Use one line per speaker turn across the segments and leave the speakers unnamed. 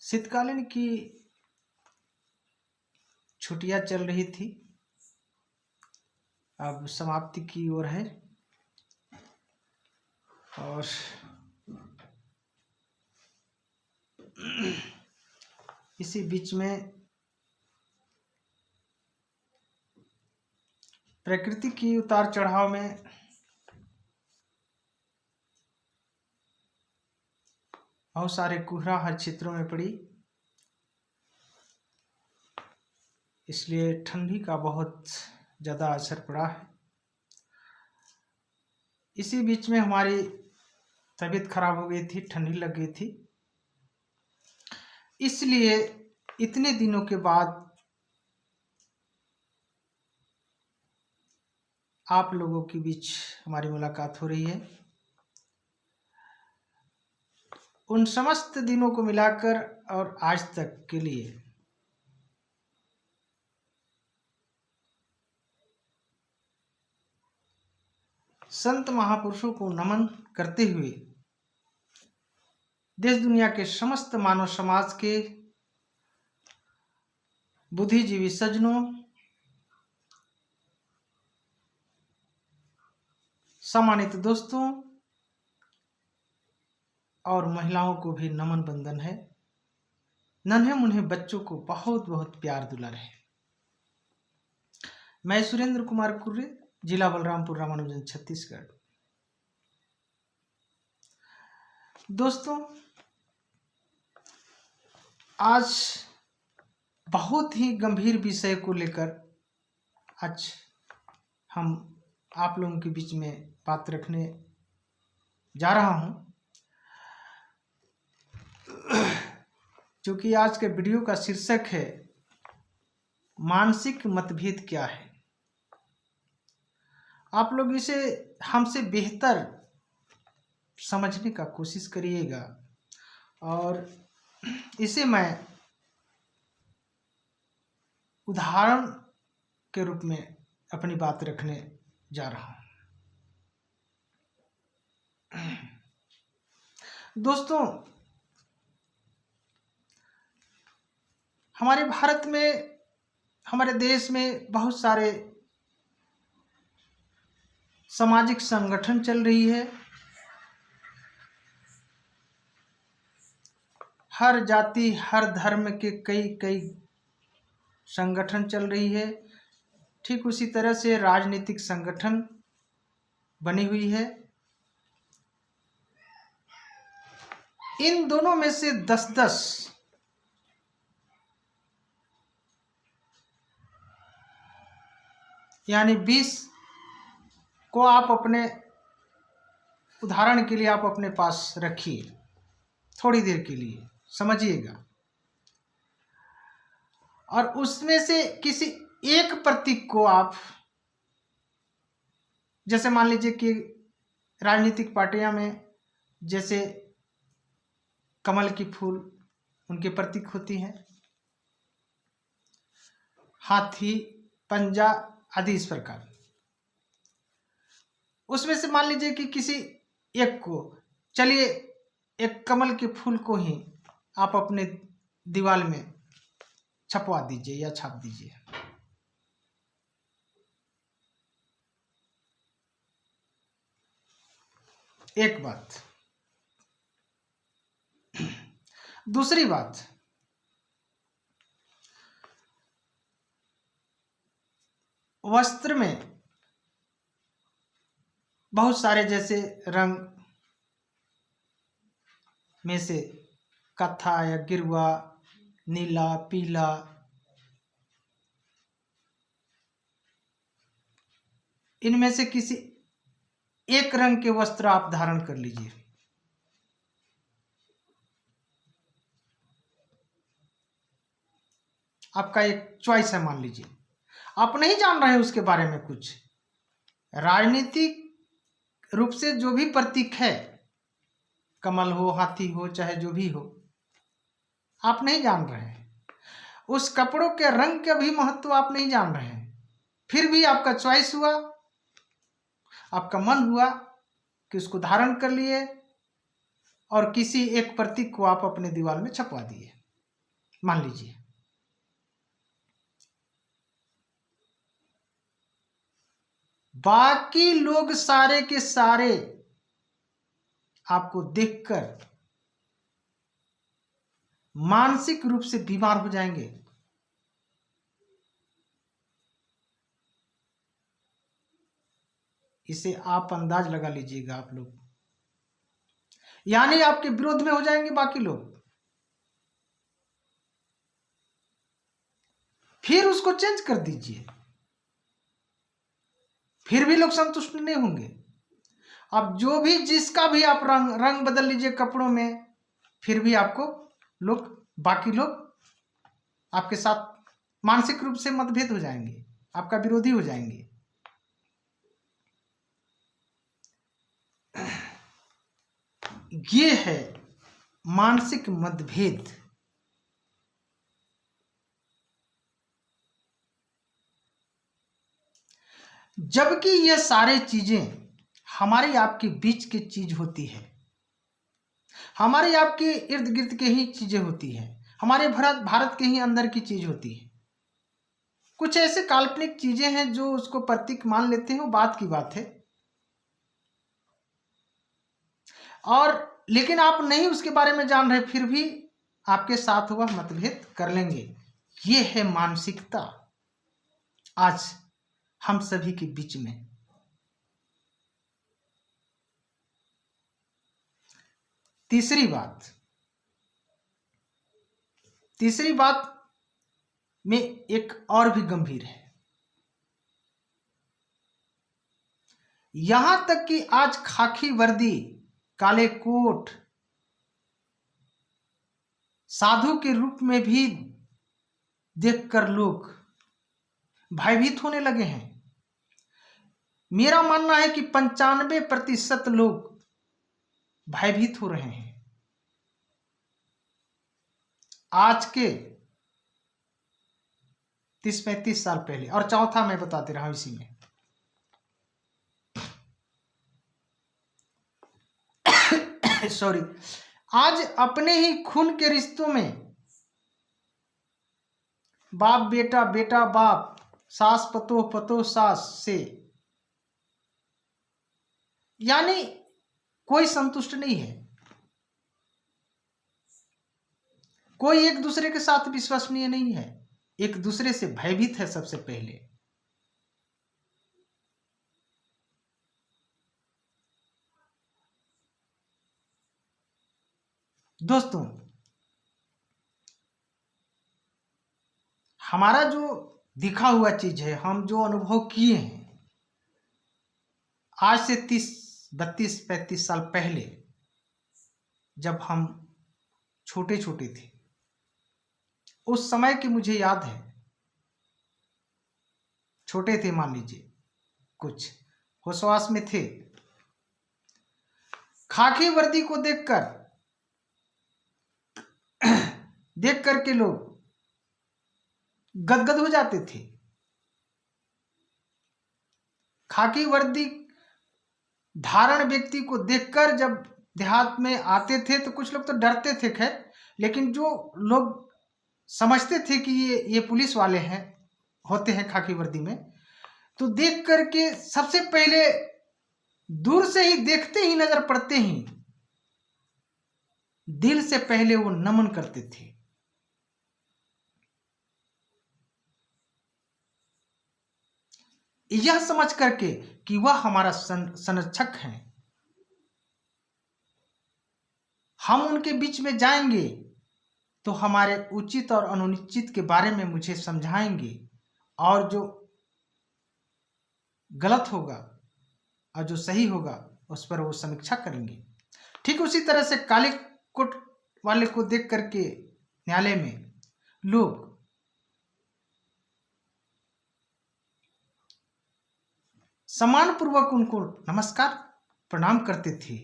शीतकालीन की छुट्टियां चल रही थी, अब समाप्ति की ओर है और इसी बीच में प्रकृति की उतार चढ़ाव में बहुत सारे कोहरा हर क्षेत्रों में पड़ी, इसलिए ठंडी का बहुत ज़्यादा असर पड़ा है। इसी बीच में हमारी तबीयत खराब हो गई थी, ठंडी लग गई थी, इसलिए इतने दिनों के बाद आप लोगों के बीच हमारी मुलाकात हो रही है। उन समस्त दिनों को मिलाकर और आज तक के लिए संत महापुरुषों को नमन करते हुए देश दुनिया के समस्त मानव समाज के बुद्धिजीवी सज्जनों, सम्मानित दोस्तों और महिलाओं को भी नमन बंदन है। नन्हे मुन्हे बच्चों को बहुत बहुत प्यार दुलार है। मैं सुरेंद्र कुमार कुर्रे, जिला बलरामपुर, रामानुजन, छत्तीसगढ़। दोस्तों, आज बहुत ही गंभीर विषय को लेकर आज हम आप लोगों के बीच में बात रखने जा रहा हूं, क्योंकि आज के वीडियो का शीर्षक है मानसिक मतभेद क्या है। आप लोग इसे हमसे बेहतर समझने का कोशिश करिएगा और इसे मैं उदाहरण के रूप में अपनी बात रखने जा रहा हूं। दोस्तों, हमारे भारत में, हमारे देश में बहुत सारे सामाजिक संगठन चल रही है। हर जाति हर धर्म के कई संगठन चल रही है। ठीक उसी तरह से राजनीतिक संगठन बनी हुई है। इन दोनों में से 10-10 यानी 20 को आप अपने उदाहरण के लिए आप अपने पास रखिए, थोड़ी देर के लिए समझिएगा, और उसमें से किसी एक प्रतीक को आप, जैसे मान लीजिए कि राजनीतिक पार्टियां में जैसे कमल की फूल उनके प्रतीक होती हैं, हाथी, पंजा आदि इस प्रकार। उसमें से मान लीजिए कि किसी एक को, चलिए एक कमल के फूल को ही आप अपने दीवार में छपवा दीजिए या छाप दीजिए। एक बात। दूसरी बात, वस्त्र में बहुत सारे जैसे रंग में से कत्था या गिरवा, नीला, पीला, इनमें से किसी एक रंग के वस्त्र आप धारण कर लीजिए। आपका एक चॉइस है, मान लीजिए आप नहीं जान रहे हैं उसके बारे में कुछ। राजनीतिक रूप से जो भी प्रतीक है, कमल हो, हाथी हो, चाहे जो भी हो, आप नहीं जान रहे हैं। उस कपड़ों के रंग का भी महत्व आप नहीं जान रहे हैं, फिर भी आपका चॉइस हुआ, आपका मन हुआ कि उसको धारण कर लिए और किसी एक प्रतीक को आप अपने दीवार में छपवा दिए। मान लीजिए बाकी लोग सारे के सारे आपको देखकर मानसिक रूप से बीमार हो जाएंगे, इसे आप अंदाज लगा लीजिएगा आप लोग, यानी आपके विरोध में हो जाएंगे बाकी लोग। फिर उसको चेंज कर दीजिए, फिर भी लोग संतुष्ट नहीं होंगे। अब जो भी जिसका भी आप रंग बदल लीजिए कपड़ों में, फिर भी आपको लोग बाकी लोग आपके साथ मानसिक रूप से मतभेद हो जाएंगे, आपका विरोधी हो जाएंगे। ये है मानसिक मतभेद। जबकि ये सारे चीजें हमारी आपके बीच की चीज होती है, हमारे आपके इर्द गिर्द के ही चीजें होती है, हमारे भारत के ही अंदर की चीज होती है। कुछ ऐसे काल्पनिक चीजें हैं जो उसको प्रतीक मान लेते हैं, वो बात की बात है, और लेकिन आप नहीं उसके बारे में जान रहे, फिर भी आपके साथ वह मतभेद कर लेंगे। ये है मानसिकता आज हम सभी के बीच में। तीसरी बात में एक और भी गंभीर है। यहां तक कि आज खाकी वर्दी, काले कोट साधु के रूप में भी देखकर लोग भयभीत होने लगे हैं। मेरा मानना है कि 95% लोग भयभीत हो रहे हैं आज के 30-35 साल पहले। और चौथा मैं बता दे रहा हूं इसी में, सॉरी, आज अपने ही खून के रिश्तों में बाप बेटा, बेटा बाप, सास पतोह, पतोह सास से, यानी कोई संतुष्ट नहीं है, कोई एक दूसरे के साथ विश्वसनीय नहीं है, एक दूसरे से भयभीत है सबसे पहले। दोस्तों, हमारा जो दिखा हुआ चीज है, हम जो अनुभव किए हैं आज से 30-32-35 साल पहले, जब हम छोटे छोटे थे, उस समय की मुझे याद है। छोटे थे, मान लीजिए कुछ होशवास में थे, खाकी वर्दी को देख कर के लोग गदगद हो जाते थे। खाकी वर्दी धारण व्यक्ति को देखकर जब देहात में आते थे तो कुछ लोग तो डरते थे, खैर, लेकिन जो लोग समझते थे कि ये पुलिस वाले हैं, होते हैं खाकी वर्दी में, तो देख करके सबसे पहले दूर से ही, देखते ही, नजर पड़ते ही दिल से पहले वो नमन करते थे। यह समझ करके कि वह हमारा संरक्षक है, हम उनके बीच में जाएंगे तो हमारे उचित और अनुचित के बारे में मुझे समझाएंगे, और जो गलत होगा और जो सही होगा उस पर वो समीक्षा करेंगे। ठीक उसी तरह से काले कोट वाले को देख करके न्यायालय में लोग सम्मान पूर्वक उनको नमस्कार प्रणाम करते थे,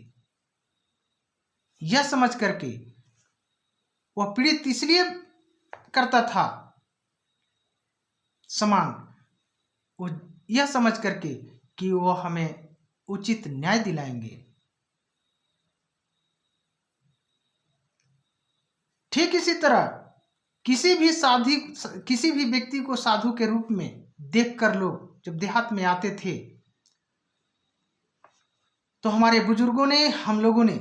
यह समझ करके वह पीड़ित इसलिए करता था सम्मान, यह समझ करके कि वह हमें उचित न्याय दिलाएंगे। ठीक इसी तरह किसी भी व्यक्ति को साधु के रूप में देखकर लोग जब देहात में आते थे, तो हमारे बुजुर्गों ने, हम लोगों ने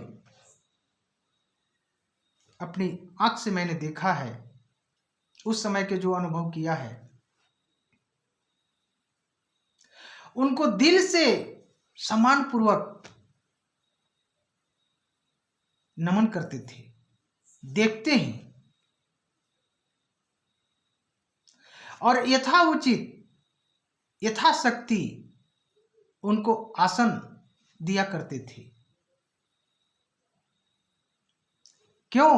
अपनी आंख से मैंने देखा है, उस समय के जो अनुभव किया है, उनको दिल से सम्मान पूर्वक नमन करते थे, देखते हैं, और यथाउचित यथाशक्ति उनको आसन दिया करते थे। क्यों?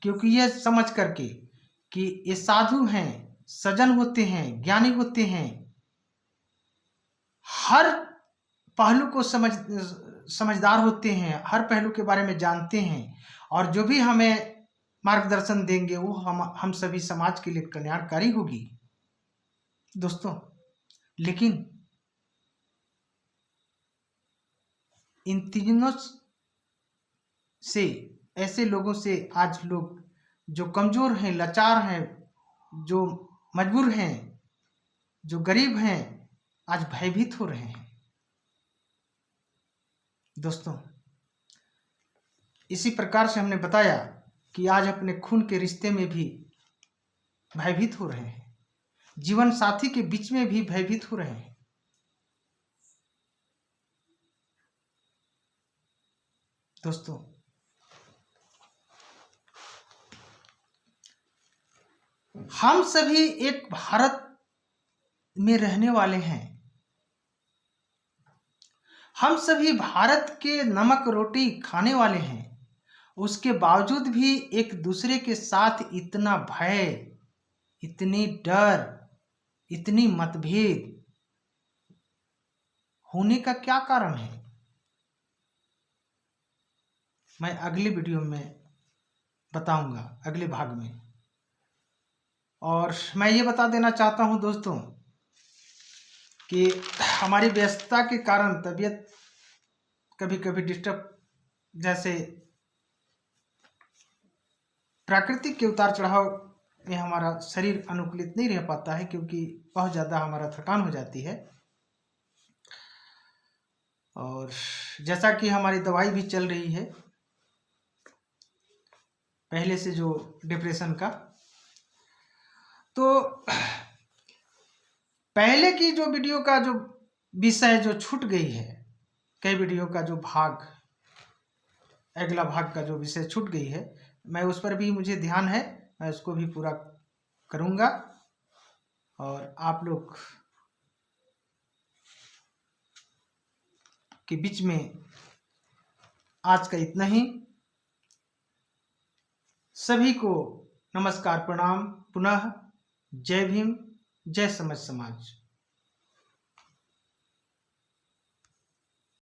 क्योंकि ये समझ करके कि ये साधु हैं, सज्जन होते हैं, ज्ञानी होते हैं, हर पहलू को समझदार होते हैं, हर पहलू के बारे में जानते हैं, और जो भी हमें मार्गदर्शन देंगे वो हम सभी समाज के लिए कल्याणकारी होगी दोस्तों। लेकिन इन तीनों से, ऐसे लोगों से आज लोग जो कमजोर हैं, लाचार हैं, जो मजबूर हैं, जो गरीब हैं, आज भयभीत हो रहे हैं दोस्तों। इसी प्रकार से हमने बताया कि आज अपने खून के रिश्ते में भी भयभीत हो रहे हैं, जीवन साथी के बीच में भी भयभीत हो रहे हैं दोस्तों। हम सभी एक भारत में रहने वाले हैं, हम सभी भारत के नमक रोटी खाने वाले हैं, उसके बावजूद भी एक दूसरे के साथ इतना भय, इतनी डर, इतनी मतभेद होने का क्या कारण है? मैं अगले वीडियो में बताऊंगा, अगले भाग में। और मैं ये बता देना चाहता हूं दोस्तों कि हमारी व्यस्तता के कारण तबीयत कभी कभी डिस्टर्ब, जैसे प्राकृतिक के उतार चढ़ाव में हमारा शरीर अनुकूलित नहीं रह पाता है, क्योंकि बहुत ज़्यादा हमारा थकान हो जाती है। और जैसा कि हमारी दवाई भी चल रही है पहले से, जो डिप्रेशन का, तो पहले की जो वीडियो का जो विषय जो छूट गई है, कई वीडियो का जो भाग, अगला भाग का जो विषय छूट गई है, मैं उस पर भी मुझे ध्यान है, मैं उसको भी पूरा करूँगा। और आप लोग के बीच में आज का इतना ही। सभी को नमस्कार, प्रणाम, पुनः जय भीम, जय समझ समाज।